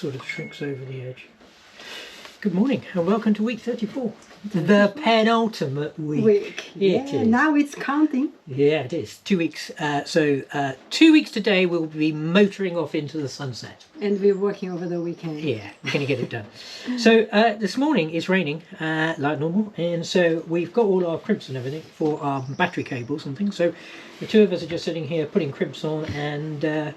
sort of shrinks over the edge. Good morning and welcome to week 34. The penultimate week. Yeah, now it's counting. Yeah, it is. 2 weeks. 2 weeks today we'll be motoring off into the sunset. And we're working over the weekend. Yeah, we're going to get it done. So this morning it's raining like normal, and so we've got all our crimps and everything for our battery cables and things. So the two of us are just sitting here putting crimps on and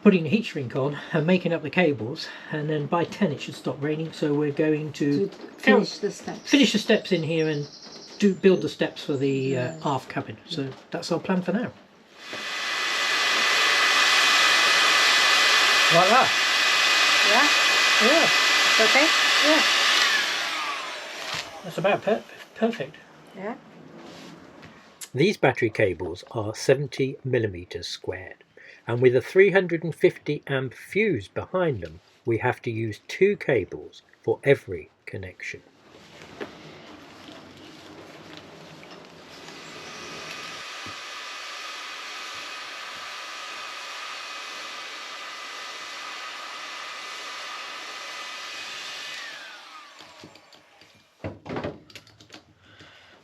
putting the heat shrink on and making up the cables, and then by 10 it should stop raining, so we're going to finish the steps. Finish the steps in here and build the steps for the aft cabin. So that's our plan for now. Like that. Yeah? Yeah. Okay? Yeah. That's about perfect. Yeah. These battery cables are 70 millimeters squared. And with a 350 amp fuse behind them, we have to use 2 cables for every connection.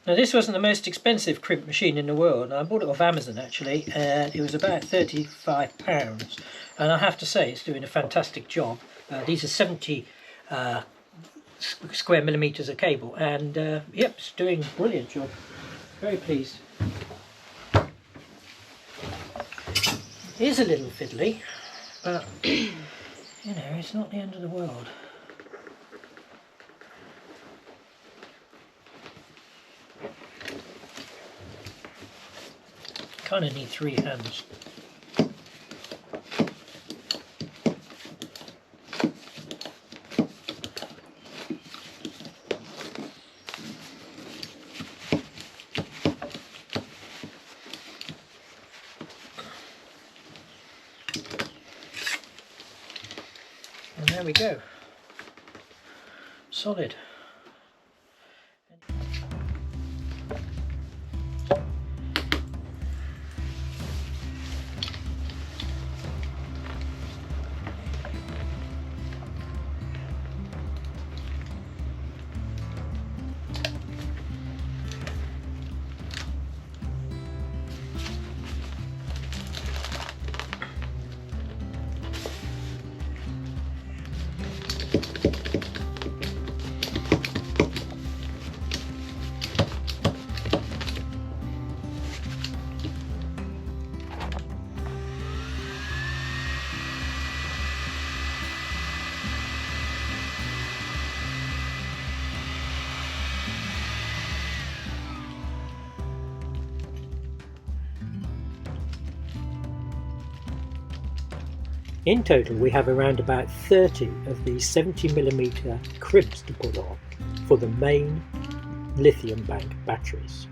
Now this wasn't the most expensive crimp machine in the world. I bought it off Amazon actually, and it was about £35, and I have to say it's doing a fantastic job. These are 70 square millimeters of cable, and yep, it's doing a brilliant job. Very pleased. It is a little fiddly, but you know, it's not the end of the world. Kind of need 3 hands. And there we go. Solid. In total, we have around about 30 of these 70mm crimps to put on for the main lithium bank batteries.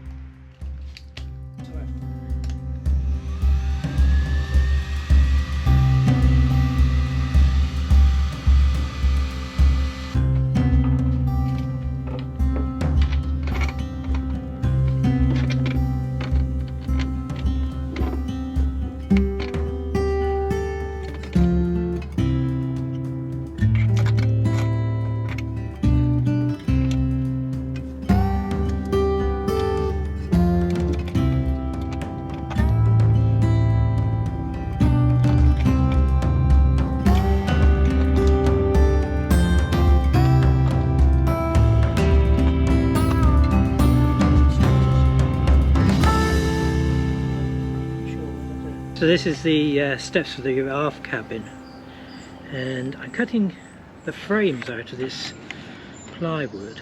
So this is the steps for the aft cabin, and I'm cutting the frames out of this plywood,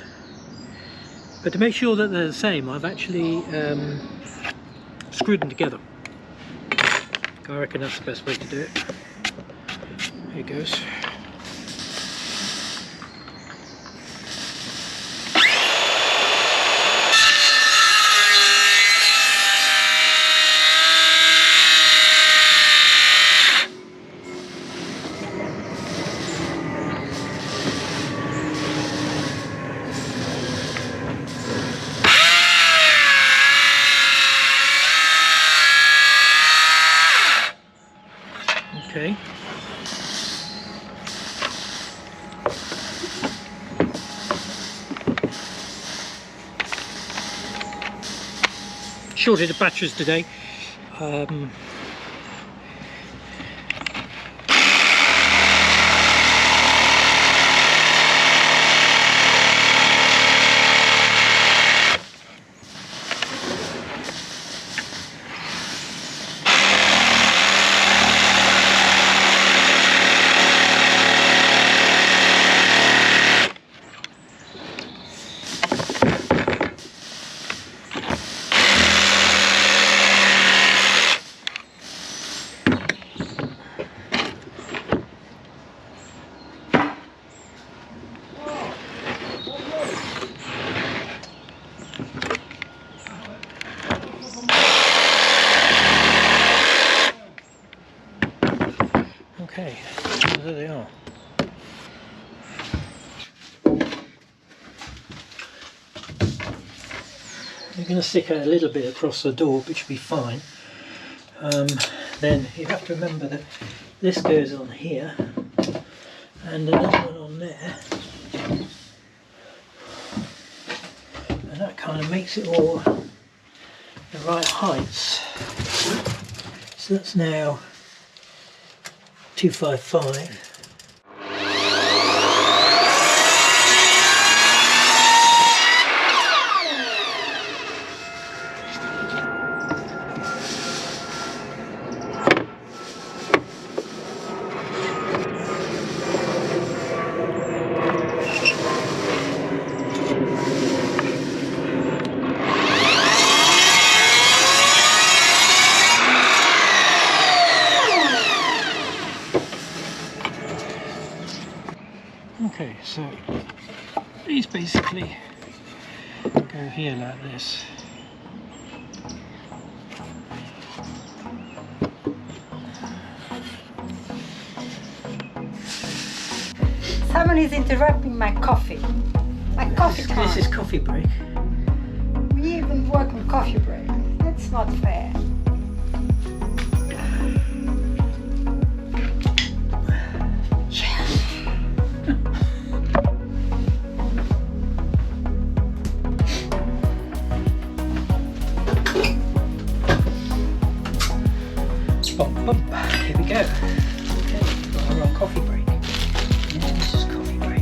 but to make sure that they're the same I've actually screwed them together. I reckon that's the best way to do it. Here it goes. Okay. shortage of batteries today. Okay, there they are. You're going to stick a little bit across the door, which will be fine. Then you have to remember that this goes on here and another one on there, and that kind of makes it all the right heights. So that's now 255. Okay, so these basically go here like this. Someone is interrupting my coffee. My coffee time. This is coffee break. We even work on coffee break. That's not fair. Here we go. Okay, we're on coffee break. Yeah, this is coffee break.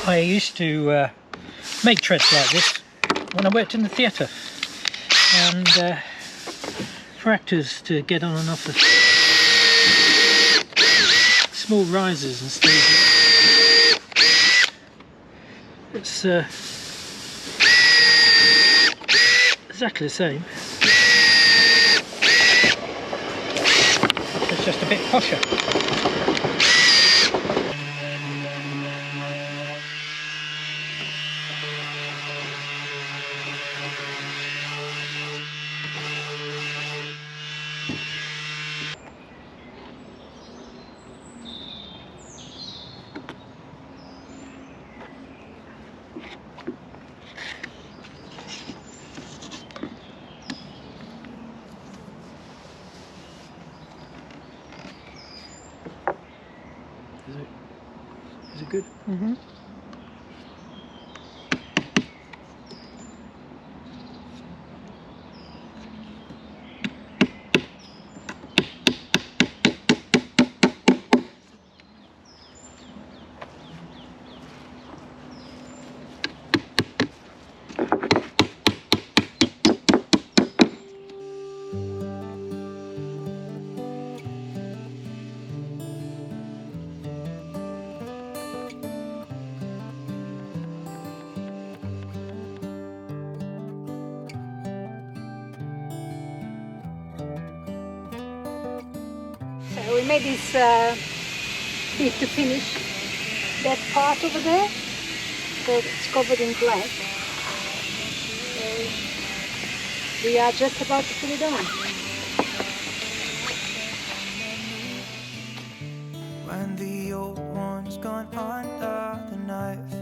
I used to make treads like this when I worked in the theatre, and for actors to get on and off the small risers and stages. It's exactly the same. It's just a bit posher. Is it good? Mm-hmm. So we made this bit to finish that part over there, so it's covered in black. So we are just about to put it on. When the old one's gone under the knife,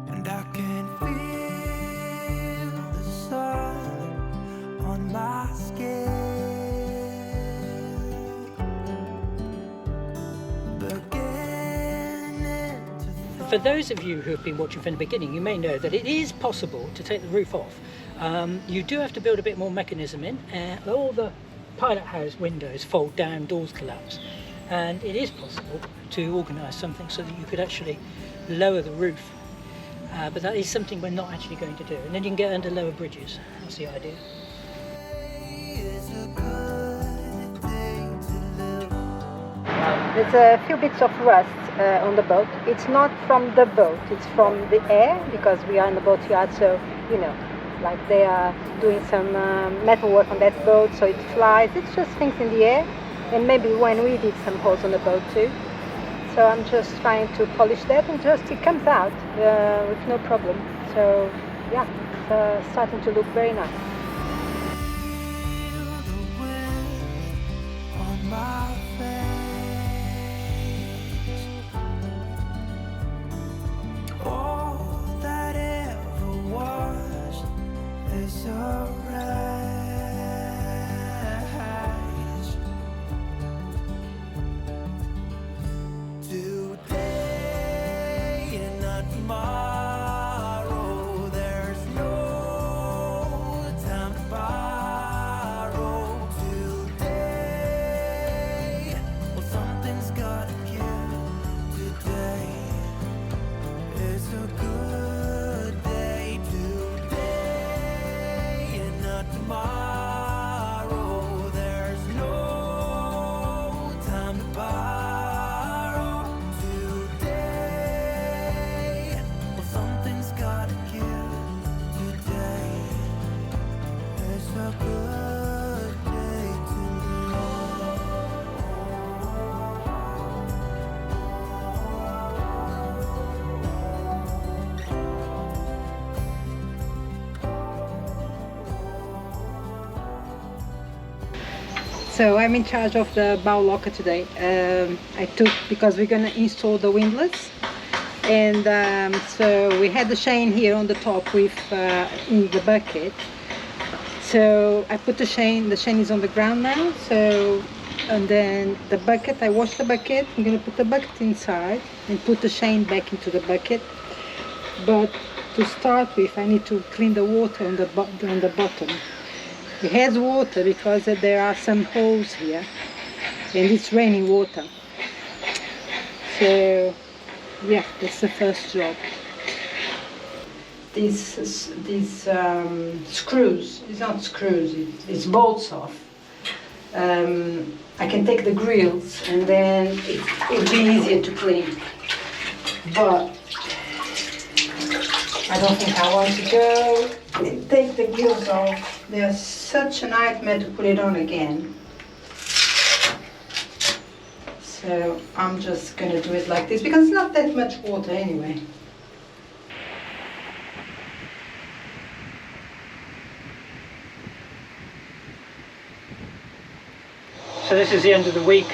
and I can feel the sun on my skin. For those of you who have been watching from the beginning, you may know that it is possible to take the roof off. You do have to build a bit more mechanism in. All the pilot house windows fold down, doors collapse, and it is possible to organise something so that you could actually lower the roof. But that is something we're not actually going to do, and then you can get under lower bridges. That's the idea. There's a few bits of rust on the boat. It's not from the boat, it's from the air, because we are in the boatyard, so you know, like they are doing some metal work on that boat, so it flies. It's just things in the air, and maybe when we did some holes on the boat too. So I'm just trying to polish that, and just it comes out with no problem. So yeah, it's starting to look very nice. So I'm in charge of the bow locker today. I took, because we're going to install the windlass, and so we had the chain here on the top with in the bucket. So I put the chain is on the ground now. So, and then the bucket, I washed the bucket. I'm going to put the bucket inside and put the chain back into the bucket. But to start with, I need to clean the water on the bottom. It has water because there are some holes here, and it's raining water. So yeah, that's the first job. These screws, it's not screws, it's bolts off. I can take the grills and then it'll be easier to clean. But I don't think I want to go and take the gills off. They're such a nightmare to put it on again. So I'm just going to do it like this because it's not that much water anyway. So this is the end of the week.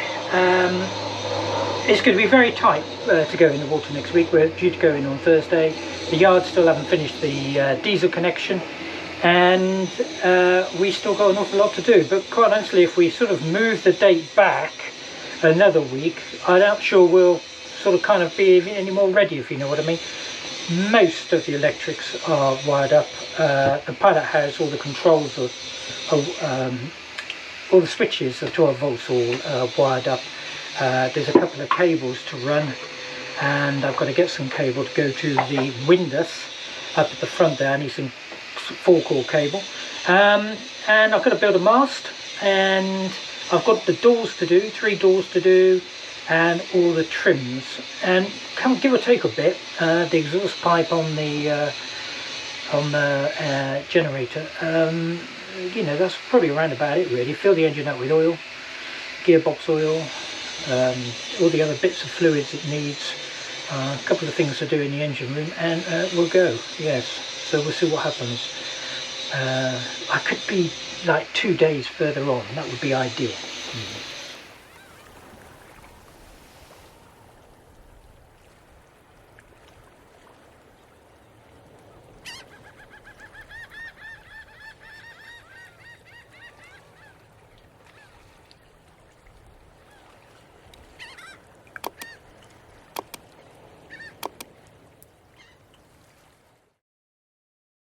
It's going to be very tight to go in the water next week. We're due to go in on Thursday. The yard still haven't finished the diesel connection, and we still got an awful lot to do. But quite honestly, if we sort of move the date back another week, I'm not sure we'll sort of kind of be any more ready, if you know what I mean. Most of the electrics are wired up. The pilot has all the controls of all the switches of 12 volts all wired up. There's a couple of cables to run, and I've got to get some cable to go to the windlass up at the front there. I need some 4-core cable, and I've got to build a mast, and I've got the doors to do, 3 doors to do, and all the trims, and give or take a bit, the exhaust pipe on the generator. You know, that's probably around about it really. Fill the engine up with oil, gearbox oil, all the other bits of fluids it needs, a couple of things to do in the engine room, and we'll go. Yes, so we'll see what happens. I could be like 2 days further on, that would be ideal.